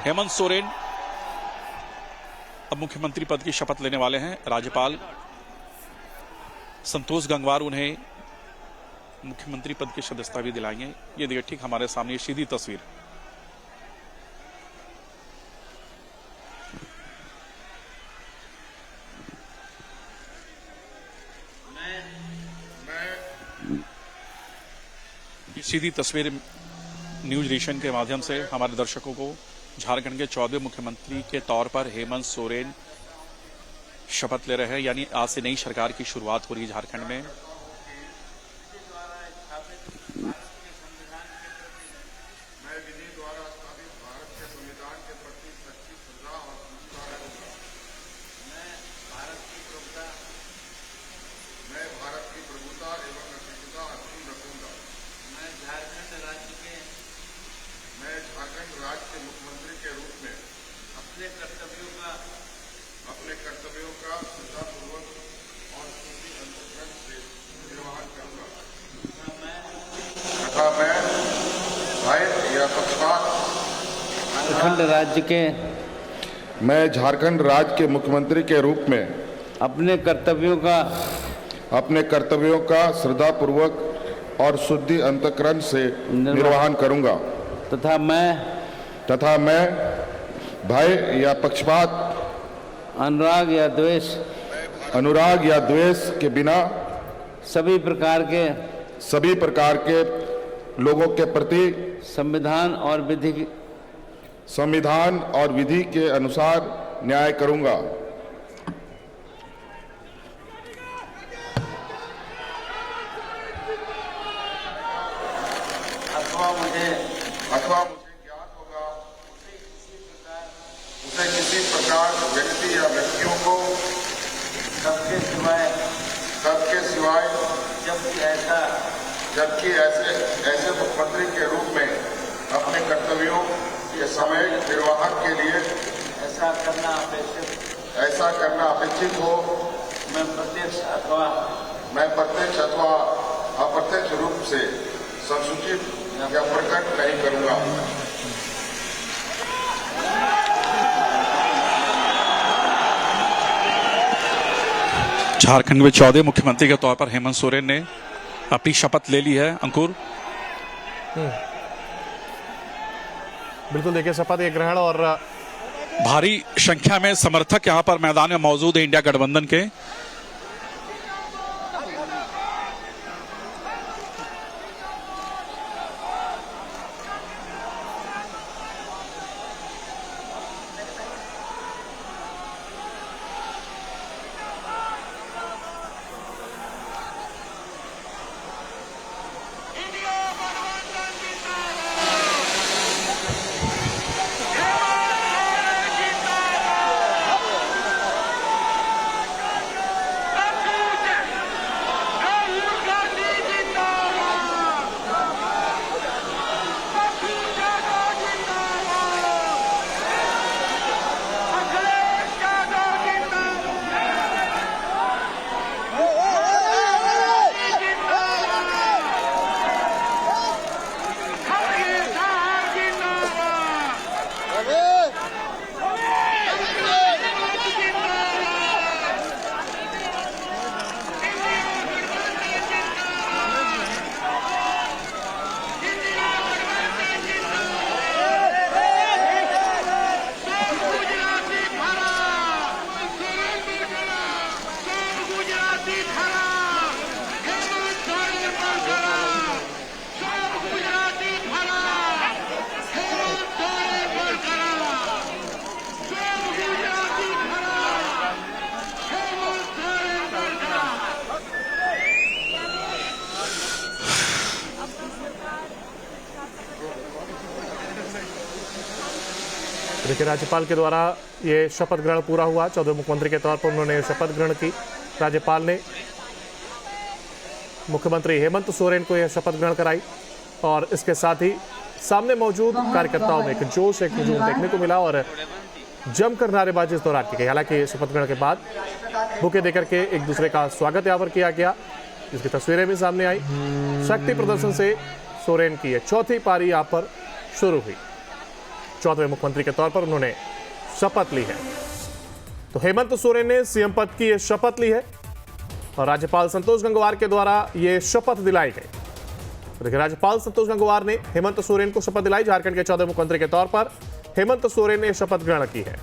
हेमंत सोरेन अब मुख्यमंत्री पद की शपथ लेने वाले हैं। राज्यपाल संतोष गंगवार उन्हें मुख्यमंत्री पद की सदस्यता भी दिलाएंगे। ये देखिए ठीक हमारे सामने सीधी तस्वीर। सीधी तस्वीर न्यूज नेशन के माध्यम से हमारे दर्शकों को झारखंड के 14वें मुख्यमंत्री के तौर पर हेमंत सोरेन शपथ ले रहे हैं। यानी आज से नई सरकार की शुरुआत हो रही है झारखंड में। राज्य के मुख्यमंत्री के रूप में अपने कर्तव्यों का श्रद्धापूर्वक और पूरी अंतर्गत से निर्वहन करूंगा तथा मैं भय या पक्षपात मैं झारखंड राज्य के मुख्यमंत्री के रूप में अपने कर्तव्यों का श्रद्धापूर्वक और शुद्धि अंतःकरण से निर्वहन करूंगा तथा मैं भय या पक्षपात अनुराग या द्वेष के बिना सभी प्रकार के लोगों के प्रति संविधान और विधि के अनुसार न्याय करूंगा। अथवा मुझे ज्ञात होगा उसे किसी प्रकार व्यक्ति या व्यक्तियों को सबके सिवाय जबकि ऐसे मुख्यमंत्री के रूप में अपने कर्तव्यों के समय निर्वाहन के लिए ऐसा करना अपेक्षित हो मैं प्रत्यक्ष अथवा अप्रत्यक्ष रूप से संसूचित या प्रकट नहीं करूंगा। झारखंड में 14वें मुख्यमंत्री के तौर पर हेमंत सोरेन ने अपनी शपथ ले ली है। अंकुर, बिल्कुल देखिए शपथ के ग्रहण और भारी संख्या में समर्थक यहां पर मैदान में मौजूद है इंडिया गठबंधन के। देखिए राज्यपाल के द्वारा ये शपथ ग्रहण पूरा हुआ। 14वें मुख्यमंत्री के तौर पर उन्होंने शपथ ग्रहण की। राज्यपाल ने मुख्यमंत्री हेमंत सोरेन को यह शपथ ग्रहण कराई और इसके साथ ही सामने मौजूद कार्यकर्ताओं में एक जोश, एक हुजूम देखने को मिला और जमकर नारेबाजी इस दौरान की गई। हालांकि शपथ ग्रहण के बाद बुके देकर के एक दूसरे का स्वागत यहाँ पर किया गया, जिसकी तस्वीरें भी सामने आई। शक्ति प्रदर्शन से सोरेन की चौथी पारी यहाँ पर शुरू हुई। 14वें मुख्यमंत्री के तौर पर उन्होंने शपथ ली है। तो हेमंत सोरेन ने सीएम पद की शपथ ली है और राज्यपाल संतोष गंगवार के द्वारा यह शपथ दिलाई गई। तो देखिए, राज्यपाल संतोष गंगवार ने हेमंत सोरेन को शपथ दिलाई। झारखंड के 14वें मुख्यमंत्री के तौर पर हेमंत सोरेन ने शपथ ग्रहण की है।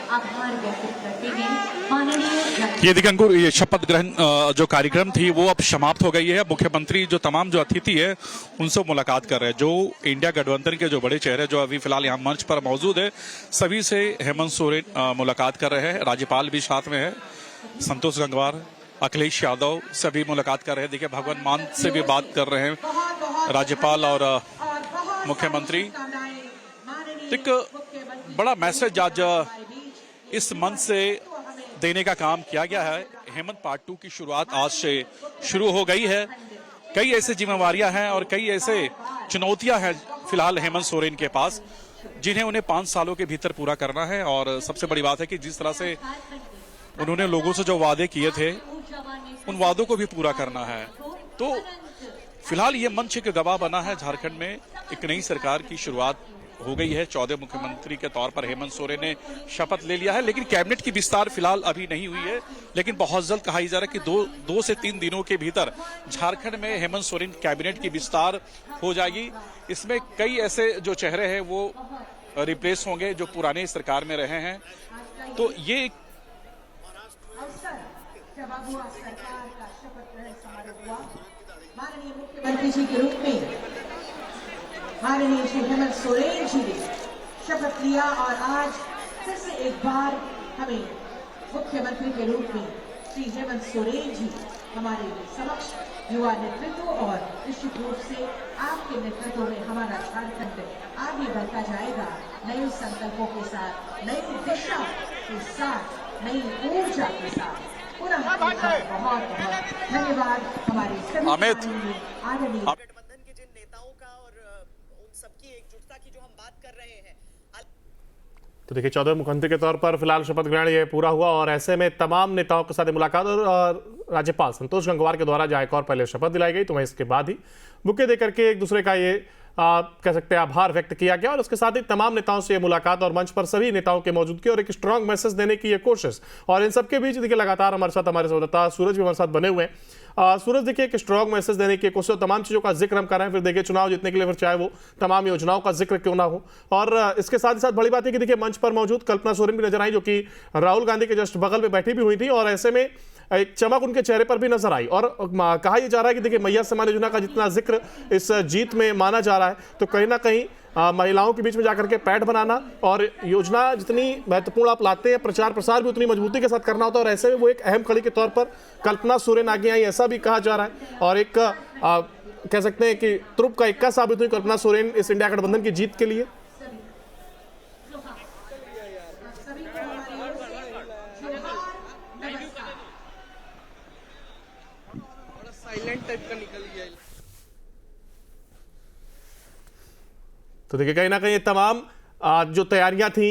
आभार व्यक्त करते हैं माननीय ये देखिए अंकुर, ये शपथ ग्रहण जो कार्यक्रम थी वो अब समाप्त हो गई है। मुख्यमंत्री जो तमाम जो अतिथि है उनसे मुलाकात कर रहे हैं। जो इंडिया गठबंधन के जो बड़े चेहरे जो अभी फिलहाल यहाँ मंच पर मौजूद है, सभी से हेमंत सोरेन मुलाकात कर रहे हैं। राज्यपाल भी साथ में है, संतोष गंगवार, अखिलेश यादव सभी मुलाकात कर रहे हैं। देखिए, भगवंत मान से भी बात कर रहे हैं राज्यपाल और मुख्यमंत्री। एक बड़ा मैसेज आज इस मंच से देने का काम किया गया है। हेमंत पार्ट 2 की शुरुआत आज से शुरू हो गई है। कई ऐसी जिम्मेवारियां हैं और कई ऐसे चुनौतियां हैं फिलहाल हेमंत सोरेन के पास, जिन्हें उन्हें 5 सालों के भीतर पूरा करना है। और सबसे बड़ी बात है कि जिस तरह से उन्होंने लोगों से जो वादे किए थे, उन वादों को भी पूरा करना है। तो फिलहाल ये मंच एक गवाह बना है। झारखंड में एक नई सरकार की शुरुआत हो गई है। 14 मुख्यमंत्री के तौर पर हेमंत सोरेन ने शपथ ले लिया है, लेकिन कैबिनेट की विस्तार फिलहाल अभी नहीं हुई है। लेकिन बहुत जल्द कहा जा रहा है कि 2 से 3 दिनों के भीतर झारखंड में हेमंत सोरेन कैबिनेट की विस्तार हो जाएगी। इसमें कई ऐसे जो चेहरे हैं वो रिप्लेस होंगे जो पुराने सरकार में रहे हैं। तो ये माननीय मुख्यमंत्री जी के रूप में माननीय श्री हेमंत सोरेन जी ने शपथ लिया और आज फिर से एक बार हमें मुख्यमंत्री के रूप में श्री हेमंत सोरेन जी हमारे समक्ष युवा नेतृत्व और निश्चित रूप से आपके नेतृत्व में हमारा झारखंड आगे बढ़ता जाएगा, नए संकल्पों के साथ, नई दिशा के साथ, नई ऊर्जा के साथ। पुनः बहुत बहुत धन्यवाद हमारे सभी आदरणीय गठबंधन के जिन नेताओं का और उन सबकी एकजुटता की जो हम बात कर रहे हैं। तो देखिए, 14वें मुख्यमंत्री के तौर पर फिलहाल शपथ ग्रहण ये पूरा हुआ और ऐसे में तमाम नेताओं के साथ मुलाकात और राज्यपाल संतोष गंगवार के द्वारा जहां एक और पहले शपथ दिलाई गई, तो वहीं इसके बाद ही बुके देकर के एक दूसरे का ये कह सकते हैं आभार व्यक्त किया गया। और उसके साथ ही तमाम नेताओं से ये मुलाकात और मंच पर सभी नेताओं की मौजूदगी और एक स्ट्रांग मैसेज देने की ये कोशिश। और इन सबके बीच देखिए, लगातार हमारे साथ हमारे संवाददाता सूरज भी हमारे साथ बने हुए हैं। सूरज, देखिए, एक स्ट्रांग मैसेज देने की कोशिश, तमाम चीज़ों का जिक्र हम कर रहे हैं। फिर देखिए, चुनाव जीतने के लिए फिर चाहे वो तमाम योजनाओं का जिक्र क्यों ना हो। और इसके साथ ही साथ बड़ी बात है कि देखिए, मंच पर मौजूद कल्पना सोरेन भी नजर आई, जो कि राहुल गांधी के जस्ट बगल में बैठी भी हुई थी। और ऐसे में एक चमक उनके चेहरे पर भी नजर आई। और कहा यह जा रहा है कि देखिए, मैया सम्मान योजना का जितना जिक्र इस जीत में माना जा रहा है, तो कहीं ना कहीं महिलाओं के बीच में जाकर के पैठ बनाना और योजना जितनी महत्वपूर्ण आप लाते हैं, प्रचार प्रसार भी उतनी मजबूती के साथ करना होता है। और ऐसे में वो एक अहम कड़ी के तौर पर कल्पना सोरेन आगे आई, ऐसा भी कहा जा रहा है। और एक कह सकते हैं कि त्रुप का इक्का साबित हुई कल्पना सोरेन इस इंडिया गठबंधन की जीत के लिए। साइलेंट टाइप का निकल गया। तो देखिए, कहीं ना कहीं तमाम जो तैयारियां थी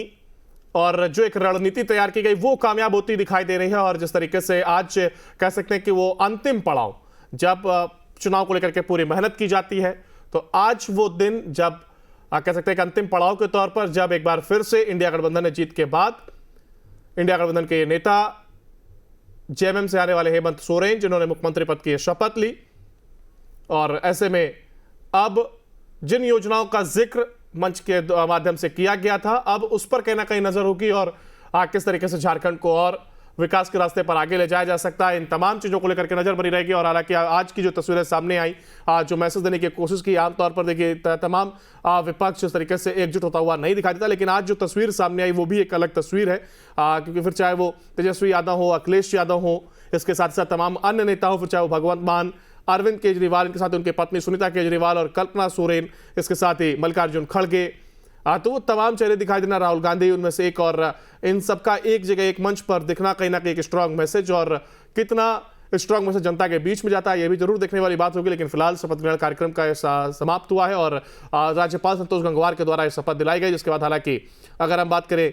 और जो एक रणनीति तैयार की गई वो कामयाब होती दिखाई दे रही है। और जिस तरीके से आज कह सकते हैं कि वो अंतिम पड़ाव, जब चुनाव को लेकर के पूरी मेहनत की जाती है, तो आज वो दिन जब कह सकते हैं कि अंतिम पड़ाव के तौर पर जब एक बार फिर से इंडिया गठबंधन ने जीत के बाद इंडिया गठबंधन के नेता जेएमएम से आने वाले हेमंत सोरेन, जिन्होंने मुख्यमंत्री पद की शपथ ली, और ऐसे में अब जिन योजनाओं का जिक्र मंच के माध्यम से किया गया था, अब उस पर कहीं ना कहीं नजर होगी और किस तरीके से झारखंड को और विकास के रास्ते पर आगे ले जाया जा सकता है। इन तमाम चीजों को लेकर के नजर बनी रहेगी। और हालांकि आज की जो तस्वीरें सामने आई, जो मैसेज देने की कोशिश की, आमतौर पर देखिए तमाम विपक्ष इस तरीके से एकजुट होता हुआ नहीं दिखाई देता, लेकिन आज जो तस्वीर सामने आई वो भी एक अलग तस्वीर है, क्योंकि फिर चाहे वो तेजस्वी यादव हो, अखिलेश यादव हो, इसके साथ साथ तमाम अन्य नेता हो, फिर चाहे वो भगवंत मान, अरविंद केजरीवाल, इनके साथ उनकी पत्नी सुनीता केजरीवाल और कल्पना सोरेन, इसके साथ ही मल्लिकार्जुन खड़गे, तो वो तमाम चेहरे दिखाई देना, राहुल गांधी उनमें से एक, और इन सबका एक जगह एक मंच पर दिखना कहीं ना कहीं एक स्ट्रांग मैसेज, और कितना स्ट्रांग मैसेज जनता के बीच में जाता है ये भी जरूर देखने वाली बात होगी। लेकिन फिलहाल शपथ ग्रहण कार्यक्रम का समाप्त हुआ है और राज्यपाल संतोष गंगवार के द्वारा शपथ दिलाई गई, जिसके बाद हालांकि अगर हम बात करें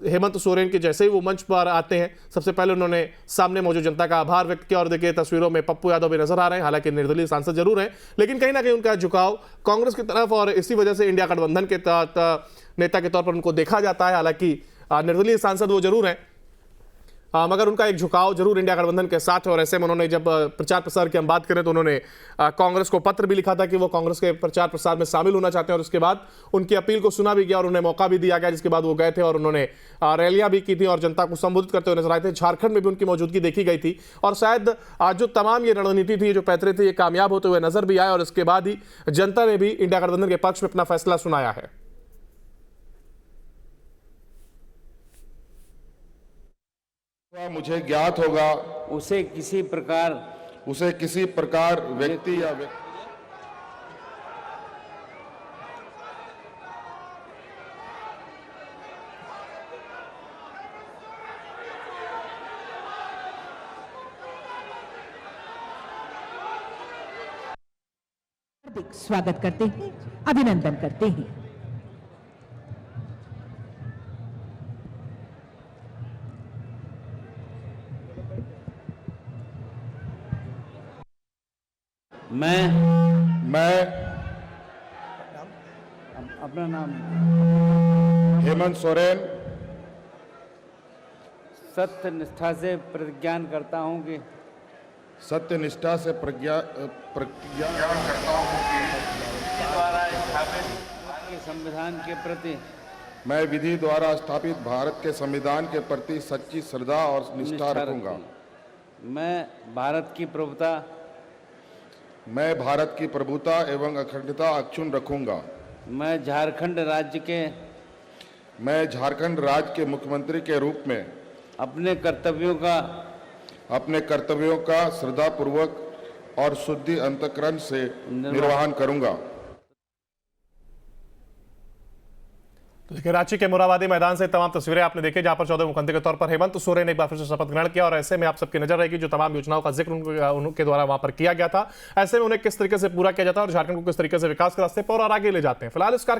हेमंत सोरेन के, जैसे ही वो मंच पर आते हैं सबसे पहले उन्होंने सामने मौजूद जनता का आभार व्यक्त किया, और देखिए तस्वीरों में पप्पू यादव भी नजर आ रहे हैं, हालांकि निर्दलीय सांसद जरूर हैं, लेकिन कहीं ना कहीं उनका झुकाव कांग्रेस की तरफ, और इसी वजह से इंडिया गठबंधन के नेता के तौर पर उनको देखा जाता है। हालांकि निर्दलीय सांसद वो जरूर हैं, मगर उनका एक झुकाव जरूर इंडिया गठबंधन के साथ है। और ऐसे में उन्होंने जब प्रचार प्रसार की हम बात करें तो उन्होंने कांग्रेस को पत्र भी लिखा था कि वो कांग्रेस के प्रचार प्रसार में शामिल होना चाहते हैं, और उसके बाद उनकी अपील को सुना भी गया और उन्हें मौका भी दिया गया, जिसके बाद वो गए थे और उन्होंने रैलियां भी की थी और जनता को संबोधित करते हुए नजर आए थे। झारखंड में भी उनकी मौजूदगी देखी गई थी, और शायद जो तमाम ये रणनीति थी, जो पैतरे थे, ये कामयाब होते हुए नजर भी आए, और इसके बाद ही जनता ने भी इंडिया गठबंधन के पक्ष में अपना फैसला सुनाया है। मुझे ज्ञात होगा उसे किसी प्रकार व्यक्ति या हार्दिक स्वागत करते हैं, अभिनंदन करते हैं। मैं अपना नाम हेमंत सोरेन सत्य निष्ठा से प्रतिज्ञा करता हूं कि सत्यनिष्ठा से प्रतिज्ञा करता हूँ कि द्वारा स्थापित भारतीय संविधान के प्रति मैं विधि द्वारा स्थापित भारत के संविधान के प्रति सच्ची श्रद्धा और निष्ठा रखूंगा। मैं भारत की प्रभुता एवं अखंडता अक्षुण्ण रखूंगा। मैं झारखंड राज्य के मुख्यमंत्री के रूप में अपने कर्तव्यों का श्रद्धापूर्वक और शुद्धि अंतःकरण से निर्वहन करूंगा। तो देखिए रांची के मोराबादी मैदान से तमाम तस्वीरें आपने देखी, जहां पर 14 मुख्यमंत्री के तौर पर हेमंत सोरेन ने एक बार फिर से शपथ ग्रहण किया, और ऐसे में आप सबकी नजर रहेगी जो तमाम योजनाओं का जिक्र उनके द्वारा वहां पर किया गया था, ऐसे में उन्हें किस तरीके से पूरा किया जाता है और झारखंड को किस तरीके से विकास के रास्ते पर और आगे ले जाते हैं। फिलहाल इस